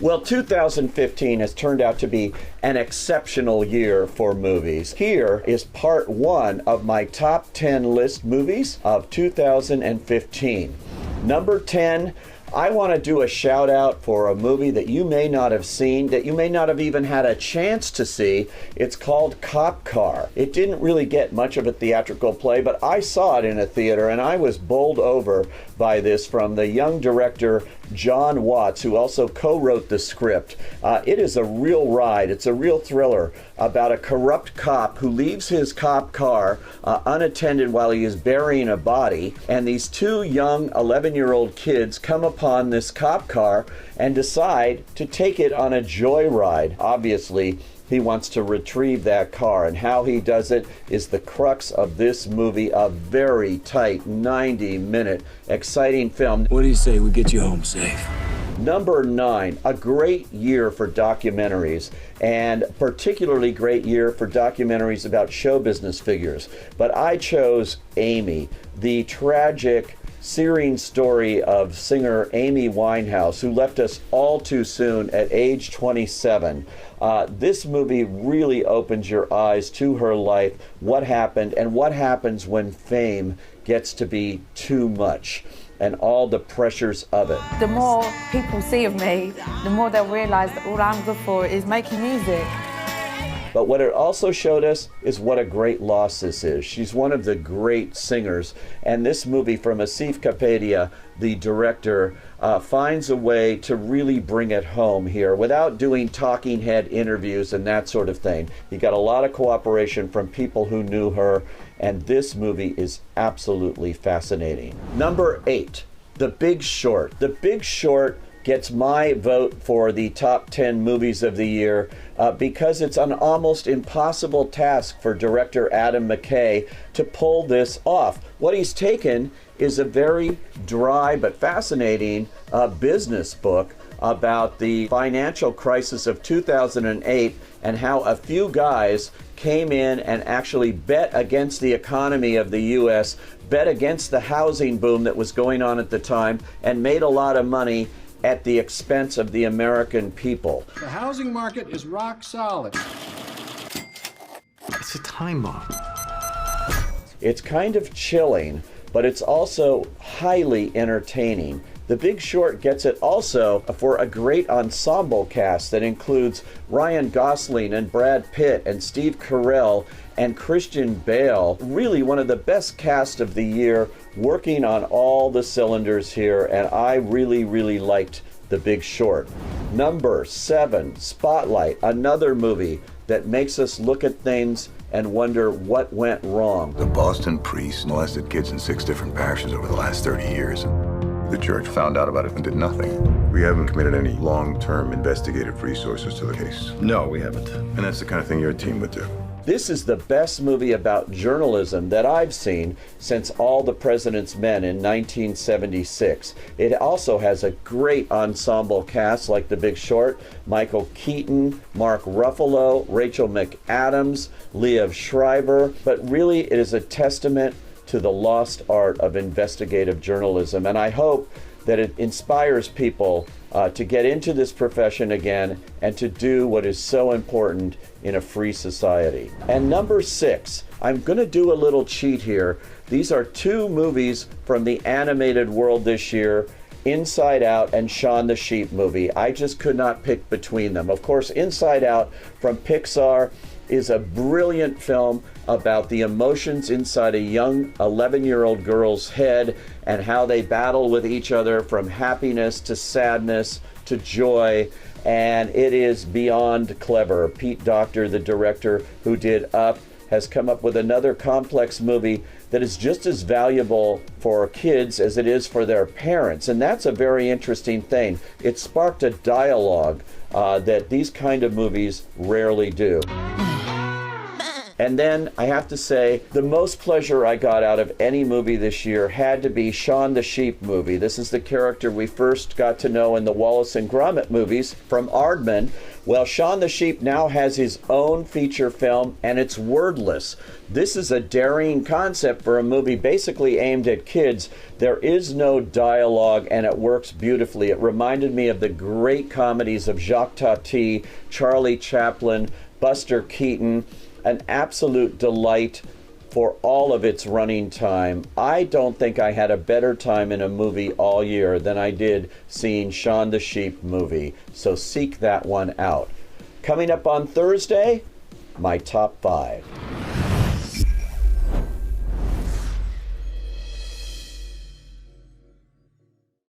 Well, 2015 has turned out to be an exceptional year for movies. Here is part one of my top 10 list movies of 2015. Number 10, I want to do a shout out for a movie that you may not have seen, that you may not have even had a chance to see. It's called Cop Car. It didn't really get much of a theatrical play, but I saw it in a theater and I was bowled over by this from the young director John Watts, who also co-wrote the script. It is a real ride. It's a real thriller about a corrupt cop who leaves his cop car unattended while he is burying a body, and these two young 11-year-old kids come upon this cop car and decide to take it on a joyride. Obviously, he wants to retrieve that car, and how he does it is the crux of this movie, a very tight 90-minute exciting film. What do you say we get you home safe? Number 9, a great year for documentaries, and particularly great year for documentaries about show business figures. But I chose Amy, the tragic, searing story of singer Amy Winehouse, who left us all too soon at age 27. This movie really opens your eyes to her life, what happened, and what happens when fame gets to be too much, and all the pressures of it. The more people see of me, the more they'll realise that all I'm good for is making music. But what it also showed us is what a great loss this is. She's one of the great singers, and this movie from Asif Kapadia, the director, finds a way to really bring it home here without doing talking head interviews and that sort of thing. He got a lot of cooperation from people who knew her, and this movie is absolutely fascinating. Number 8, The Big Short. The Big Short gets my vote for the top 10 movies of the year because it's an almost impossible task for director Adam McKay to pull this off. What he's taken is a very dry but fascinating business book about the financial crisis of 2008 and how a few guys came in and actually bet against the economy of the U.S., bet against the housing boom that was going on at the time, and made a lot of money at the expense of the American people. The housing market is rock solid. It's a time bomb. It's kind of chilling, but it's also highly entertaining. The Big Short gets it also for a great ensemble cast that includes Ryan Gosling and Brad Pitt and Steve Carell and Christian Bale. Really one of the best cast of the year, working on all the cylinders here, and I really, really liked The Big Short. Number 7, Spotlight, another movie that makes us look at things and wonder what went wrong. The Boston priest molested kids in 6 different parishes over the last 30 years. The church found out about it and did nothing. We haven't committed any long-term investigative resources to the case. No, we haven't. And that's the kind of thing your team would do. This is the best movie about journalism that I've seen since All the President's Men in 1976. It also has a great ensemble cast like The Big Short: Michael Keaton, Mark Ruffalo, Rachel McAdams, Liev Schreiber. But really, it is a testament to the lost art of investigative journalism, and I hope that it inspires people to get into this profession again and to do what is so important in a free society. And number 6, I'm going to do a little cheat here. These are 2 movies from the animated world this year, Inside Out and Shaun the Sheep movie. I just could not pick between them. Of course, Inside Out from Pixar is a brilliant film about the emotions inside a young 11-year-old girl's head and how they battle with each other from happiness to sadness to joy. And it is beyond clever. Pete Docter, the director who did Up, has come up with another complex movie that is just as valuable for kids as it is for their parents. And that's a very interesting thing. It sparked a dialogue that these kind of movies rarely do. And then I have to say, the most pleasure I got out of any movie this year had to be Shaun the Sheep movie. This is the character we first got to know in the Wallace and Gromit movies from Aardman. Well, Shaun the Sheep now has his own feature film, and it's wordless. This is a daring concept for a movie basically aimed at kids. There is no dialogue, and it works beautifully. It reminded me of the great comedies of Jacques Tati, Charlie Chaplin, Buster Keaton. An absolute delight for all of its running time. I don't think I had a better time in a movie all year than I did seeing Shaun the Sheep movie. So seek that one out. Coming up on Thursday, my top 5.